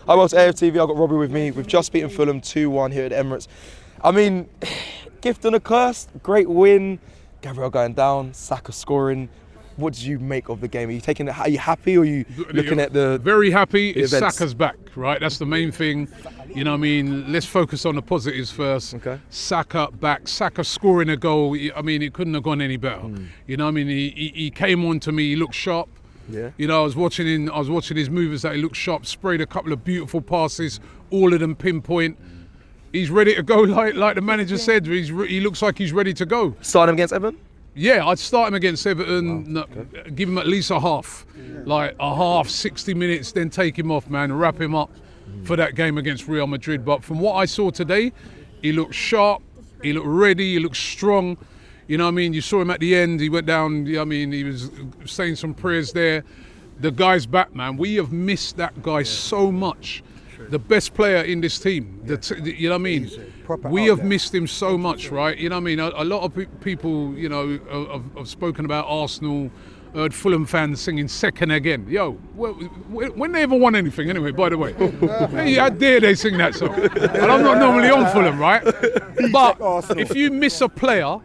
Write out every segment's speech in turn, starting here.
Hi, well, to AFTV. I've got Robbie with me. We've just beaten Fulham 2-1 here at the Emirates. I mean, gift and a curse. Great win. Gabriel going down. Saka scoring. What did you make of the game? Are you taking it? Are you happy, or are you looking at the very happy? It's events? Saka's back, right? That's the main thing. You know what I mean? Let's focus on the positives first. Okay. Saka back. Saka scoring a goal. I mean, it couldn't have gone any better. You know what I mean? He came on to me. He looked sharp. Yeah. You know, I was watching his movements that he looked sharp. Sprayed a couple of beautiful passes, all of them pinpoint. He's ready to go, like the manager said. He looks like he's ready to go. Start him against Everton? Yeah, I'd start him against Everton. Okay. Give him at least a half, like a half, 60 minutes, then take him off, man, wrap him up for that game against Real Madrid. But from what I saw today, he looked sharp, he looked ready, he looked strong. You know what I mean? You saw him at the end, he went down, I mean, he was saying some prayers there. The guy's back, man. We have missed that guy so much. The best player in this team, you know what I mean? We have missed him so much, right? You know what I mean? A lot of people, you know, have spoken about Arsenal, heard Fulham fans singing second again. Yo, when they ever won anything anyway, by the way? Hey, how dare they sing that song? And I'm not normally on Fulham, right? But if you miss a player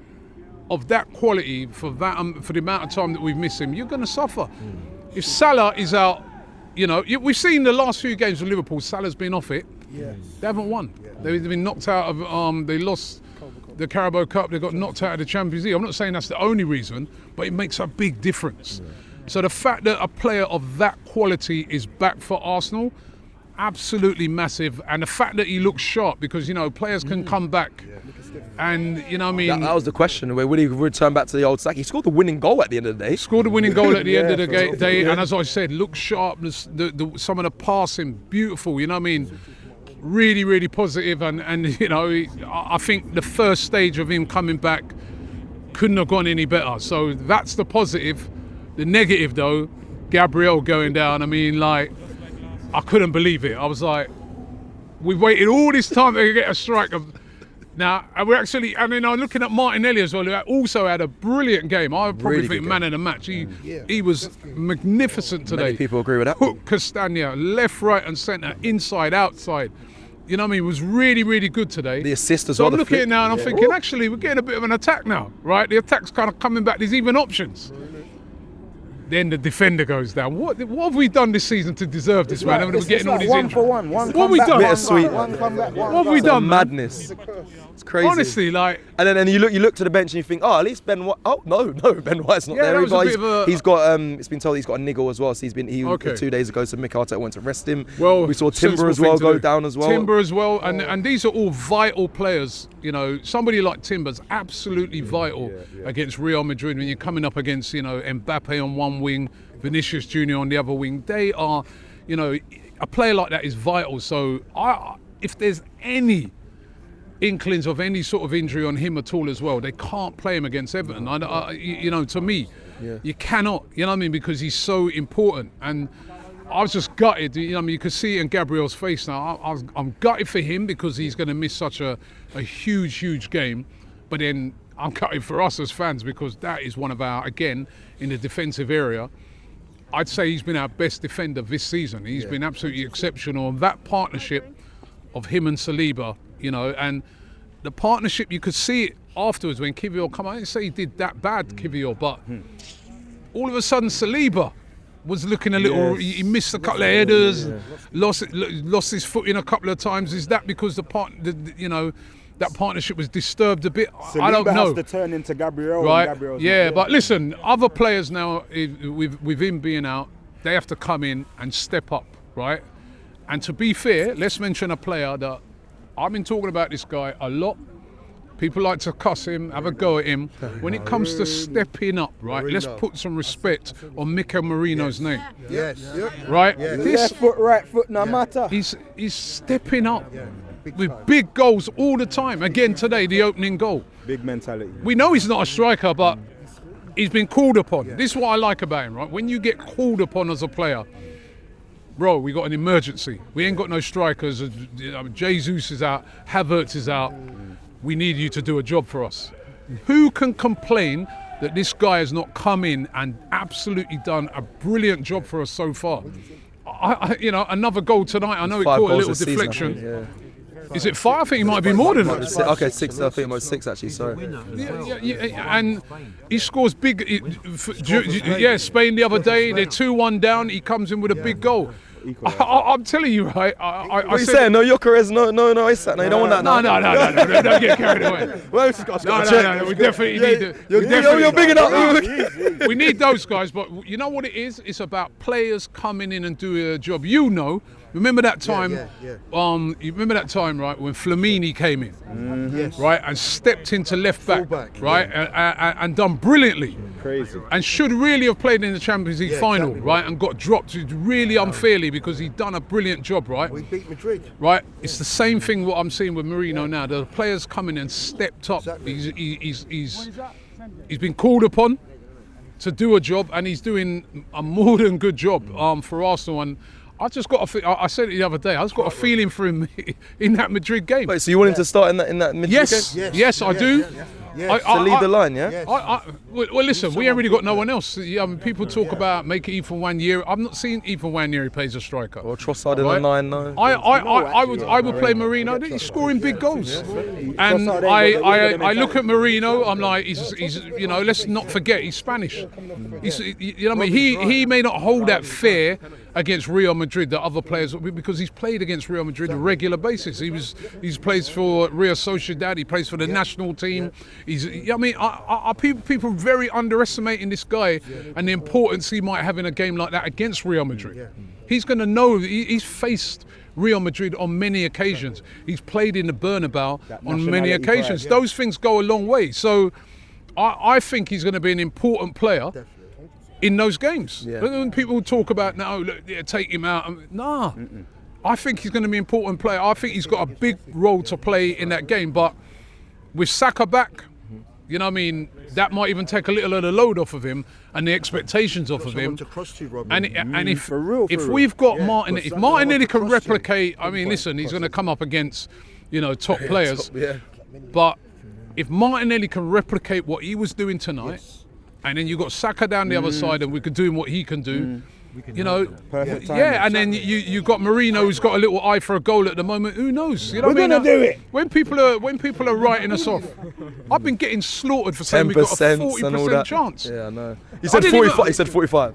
of that quality for the amount of time that we've missed him, you're going to suffer. If Salah is out, you know, we've seen the last few games with Liverpool, Salah's been off it. Yes. They haven't won. Yeah. They've been knocked out of, they lost the Carabao Cup, they got knocked out of the Champions League. I'm not saying that's the only reason, but it makes a big difference. Yeah. So the fact that a player of that quality is back for Arsenal, absolutely massive. And the fact that he looks sharp, because, you know, players can come back. Yeah. And, you know what I mean? That was the question. Will he return back to the old Saka? He scored the winning goal at the end of the day. Scored the winning goal at the end of the day. And as I said, look sharp. Some of the passing, beautiful. You know what I mean? Really, really positive. And you know, I think the first stage of him coming back couldn't have gone any better. So that's the positive. The negative, though, Gabriel going down. I mean, like, I couldn't believe it. I was like, we've waited all this time to get a strike of. Now, we're actually, I mean, I'm looking at Martinelli as well, who also had a brilliant game. I probably really think man of the match. He was magnificent today. Many people agree with that. Hook, Castagna, left, right and centre, inside, outside. You know what I mean? It was really, really good today. The assist as so well. I'm looking at it now and I'm thinking, actually, we're getting a bit of an attack now, right? The attack's kind of coming back. There's even options. Then the defender goes down. What have we done this season to deserve this, man? We're getting all these injuries. One for one. What have we done? Bit of sweet. What have we done? Madness. It's crazy. Honestly, like. And then you look to the bench and you think, at least Ben White. Oh no, Ben White's not there. He's got. It's been told he's got a niggle as well. So 2 days ago. So Mikel Arteta went to rest him. Well, we saw Timber as well go down as well. Timber as well, and these are all vital players. You know, somebody like Timber's absolutely vital against Real Madrid when you're coming up against, you know, Mbappe on one wing, Vinicius Junior on the other wing. They are, you know, a player like that is vital. So if there's any inklings of any sort of injury on him at all as well, they can't play him against Everton. You know, to me, you cannot. You know what I mean? Because he's so important. And I was just gutted. You know, I mean, you could see it in Gabriel's face now. I'm gutted for him because he's going to miss such a huge game. But then I'm gutted for us as fans because that is one of our, again, in the defensive area, I'd say he's been our best defender this season. He's been absolutely exceptional. And that partnership of him and Saliba, you know, and the partnership, you could see it afterwards when Kiwior come out. I didn't say he did that bad, Kiwior, but all of a sudden Saliba was looking a little, he missed a couple of headers, lost his foot in a couple of times. Is that because that partnership was disturbed a bit? Saliba I don't know. has to turn into Gabriel. Right? But listen, other players now, with him being out, they have to come in and step up, right? And to be fair, let's mention a player that I've been talking about this guy a lot. People like to cuss him, have a go at him. When it comes to stepping up, right, let's put some respect on Mikel Mourinho's name. Yes. Right? Left foot, right foot, no matter. He's stepping up with big goals all the time. Again today, the opening goal. Big mentality. We know he's not a striker, but he's been called upon. This is what I like about him, right? When you get called upon as a player, bro, we got an emergency. We ain't got no strikers. Jesus is out. Havertz is out. We need you to do a job for us. Who can complain that this guy has not come in and absolutely done a brilliant job for us so far? you know, another goal tonight. I know it 5 caught a goals little this season, I deflection. think, yeah. Is it 5? I think it might be more than that. Okay, 6. I think it was 6 actually. Sorry. Yeah, and he scores big. Spain the other day, they're 2-1 down. He comes in with a big goal. I'm telling you, right? What are you saying? No, Jokeres, no, Isak. No, you don't want that. No, don't get carried away. Well, No, we definitely need. You're big enough. We need those guys, but you know what it is? It's about players coming in and doing a job. You know, remember that time? You remember that time, right, when Flamini came in, right, and stepped into left back, right, and done brilliantly. Crazy. And should really have played in the Champions League final, right, and got dropped really unfairly because he'd done a brilliant job, right? We beat Madrid. Right, it's the same thing what I'm seeing with Mourinho now. The players coming and stepped up. He's been called upon to do a job, and he's doing a more than good job for Arsenal. And I just got I said it the other day. I just got a feeling for him in that Madrid game. Wait, so you want him to start in that Madrid game? Yes, I do. To lead the line, yeah? Well, listen, we ain't really got no one else. People talk about making Ethan Nwaneri. I've not seen Ethan Nwaneri play as a striker. Or Trossard in a 9, no. I would play Mourinho. He's scoring big goals, and I look at Mourinho. I'm like, he's you know, let's not forget he's Spanish. You know what I mean? He may not hold that fair against Real Madrid that other players, because he's played against Real Madrid on a regular basis. He's plays for Real Sociedad. He plays for the national team. I mean, people very underestimating this guy and the importance he might have in a game like that against Real Madrid. He's going to know he's faced Real Madrid on many occasions. He's played in the Bernabeu on many occasions. Those things go a long way. So I think he's going to be an important player in those games. When people talk about now, look, take him out. I think he's going to be an important player. I think he's got a big role to play in that game. But with Saka back, you know what I mean, that might even take a little of the load off of him and the expectations off of him. And if we've got Martinelli, if Martinelli can replicate, I mean, listen, he's going to come up against, you know, top players. But if Martinelli can replicate what he was doing tonight, and then you've got Saka down the other side and we could do what he can do. You know, and then you got Mourinho, who's got a little eye for a goal at the moment. Who knows? You know We're what I mean? gonna do it. When people are writing us off, I've been getting slaughtered for saying we got a 40% chance. Yeah, I know. He said 45. He said 45.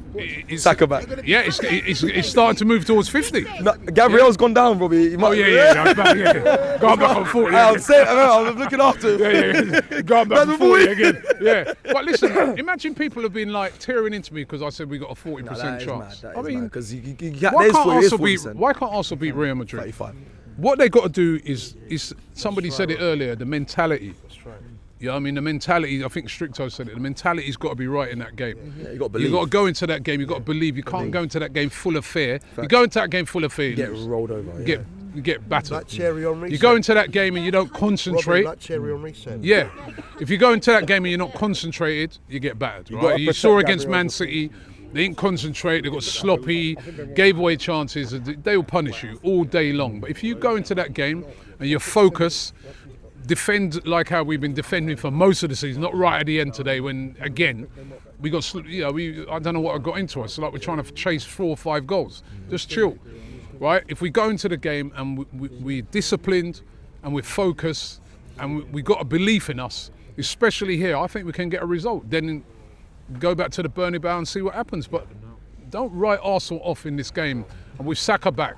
Saka back. Yeah, it's starting to move towards 50. No, Gabriel's gone down, Robbie. He might, Going back on 40. I'm saying, I'm looking after him. Going back on 40 again. Yeah, but listen, imagine people have been like tearing into me because I said we got a 40% chance. I mean, because why can't Arsenal beat Real Madrid? 35. What they got to do is somebody said it earlier, the mentality. That's right. Yeah, I mean the mentality. I think Stricto said it. The mentality's got to be right in that game. Yeah, you got to believe. You got to go into that game. You got to believe. You can't go into that game full of fear. You go into that game full of fear. You get rolled over. You get battered. Like cherry on reset. You go into that game and you don't concentrate. Like cherry on reset. Yeah. If you go into that game and you're not concentrated, you get battered. Right? You saw against Man City. They didn't concentrate, they got sloppy, gave away chances. They will punish you all day long. But if you go into that game and you focus, defend like how we've been defending for most of the season, not right at the end today when, again, we got, I don't know what got into us. Like we're trying to chase 4 or 5 goals. Just chill, right? If we go into the game and we're disciplined and we're focused and we got a belief in us, especially here, I think we can get a result. Then go back to the Bernabeu and see what happens. But don't write Arsenal off in this game. And with Saka back,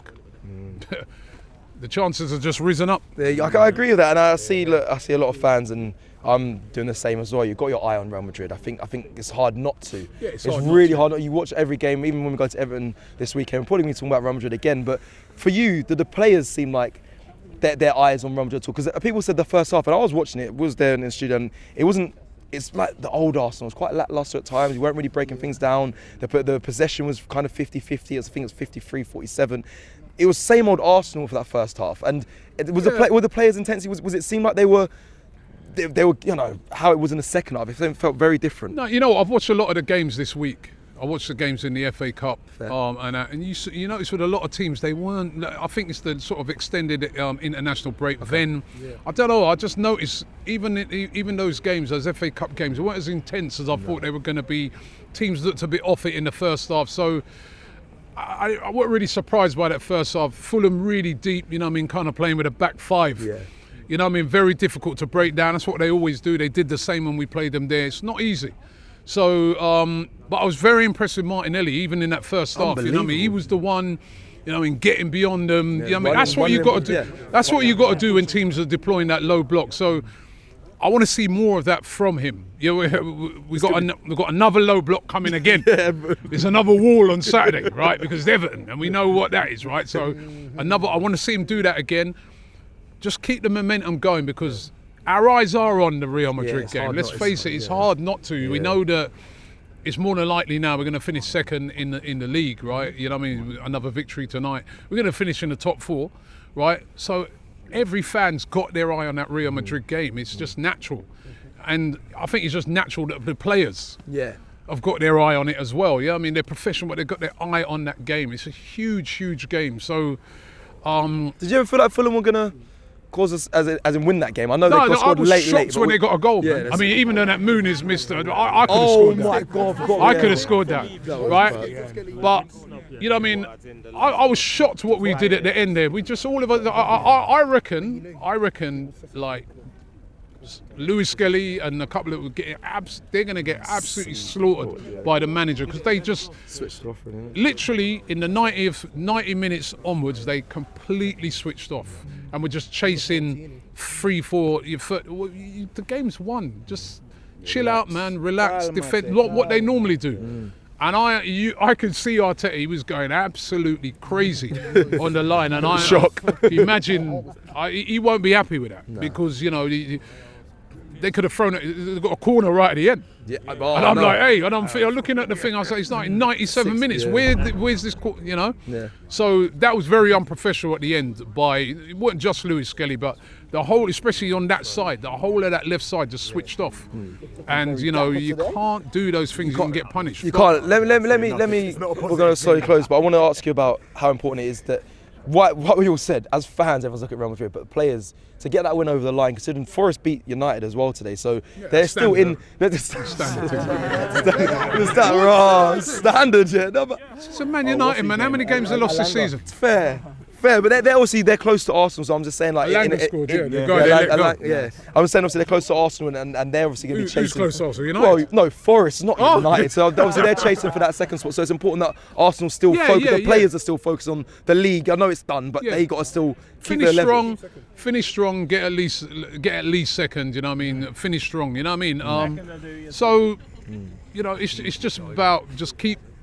the chances have just risen up. Yeah, I agree with that, and I see a lot of fans, and I'm doing the same as well. You've got your eye on Real Madrid. I think it's hard not to. Yeah, it's really hard. You watch every game, even when we go to Everton this weekend. We're probably going to talk about Real Madrid again. But for you, the players seem like their eyes on Real Madrid at all. Because people said the first half, and I was watching it, was there in the studio, and it wasn't. It's like the old Arsenal. It was quite lackluster at times. You weren't really breaking things down. The possession was kind of 50-50. I think it was 53-47. It was same old Arsenal for that first half. And it was were the players' intensity, was it seem like they were, you know, how it was in the second half? It felt very different. No, you know, I've watched a lot of the games this week. I watched the games in the FA Cup, and you notice with a lot of teams they weren't. I think it's the sort of extended international break. Then I don't know. I just noticed even those games, those FA Cup games, they weren't as intense as I thought they were going to be. Teams looked a bit off it in the first half. So I wasn't really surprised by that first half. Fulham really deep, kind of playing with a back five. Yeah. Very difficult to break down. That's what they always do. They did the same when we played them there. It's not easy. So, but I was very impressed with Martinelli, even in that first half. He was the one, in getting beyond them. That's what you got to do. Yeah. That's what you got to do when teams are deploying that low block. So, I want to see more of that from him. We've got another low block coming again. There's another wall on Saturday, right? Because it's Everton, and we know what that is, right? So I want to see him do that again. Just keep the momentum going, because our eyes are on the Real Madrid game. Let's face it, it's hard not to. Yeah. We know that it's more than likely now we're going to finish second in the league, right? Another victory tonight. We're going to finish in the top 4, right? So every fan's got their eye on that Real Madrid game. It's just natural. And I think it's just natural that the players have got their eye on it as well. Yeah, they're professional, but they've got their eye on that game. It's a huge, huge game. So, did you ever feel like Fulham were gonna cause us as in win that game? I know they scored late. I was shocked when they got a goal. Yeah, man. Even though that Muniz missed it, I could have scored that. Oh my God! I could have scored that, right? But I was shocked what we did at the end there. We just all of us. I reckon, like Lewis Skelly and a couple of they're going to get absolutely slaughtered by the manager, because they just switched off. Literally in the 90 minutes onwards, they completely switched off and were just chasing 3-4. The game's won. Just chill out, man. Relax, defend what they normally do. And I could see Arteta. He was going absolutely crazy on the line, and shock. Imagine he won't be happy with that, because they could have thrown it. They've got a corner right at the end. Yeah, and I'm like, hey, and I'm looking at the thing. I say, it's like 97 minutes. Where's this? Yeah. So that was very unprofessional at the end. It wasn't just Lewis Skelly, but the whole, especially on that side, the whole of that left side just switched off. And you can't do those things. You can get punished. You can't. Let me. We're going to slowly close, but I want to ask you about how important it is that what we all said as fans. Everyone's looking at Real Madrid, but players to get that win over the line. Considering Forest beat United as well today, so they're still in. Standard. Standard. Yeah. No, but it's a Man United, man. How many games they lost this season? It's fair, but they're obviously close to Arsenal. So I'm just saying, like, scored, I'm saying obviously they're close to Arsenal, and they're obviously going to be chasing. Who's close to Arsenal? United? Well, no, Forest, not United. So obviously they're chasing for that second spot. So it's important that Arsenal still focus. The players are still focused on the league. I know it's done, but they got to still finish strong. Finish strong. Get at least second. You know what I mean? Finish strong. You know what I mean? So it's just about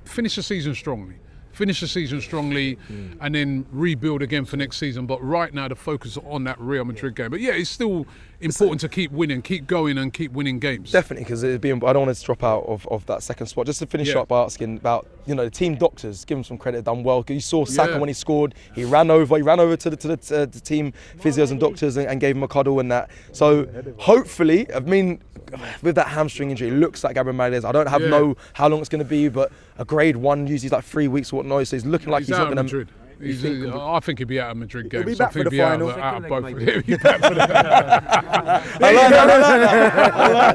finish the season strongly. And then rebuild again for next season. But right now, the focus is on that Real Madrid game. But it's still important to keep winning, keep going, and keep winning games. Definitely, because I don't want to drop out of that second spot. Just to finish up by asking about the team doctors. Give them some credit, done well. You saw Saka when he scored. He ran over to the team physios and doctors and gave him a cuddle and that. So hopefully, with that hamstring injury, it looks like Gabriel Magahales. I don't know how long it's going to be, but a grade 1 usually is like 3 weeks or whatnot. So he's looking like he's not going to. Madrid. I think he'll be out of Madrid games. He'll be back for the final. Out of both. He'll be back for the I like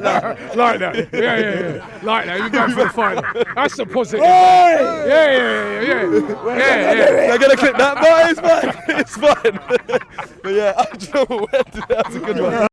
that. Like that. Yeah. Like that. He'll be back for the final. That's the positive. Yeah. They're going to clip that, but it's fine. But that's a good one.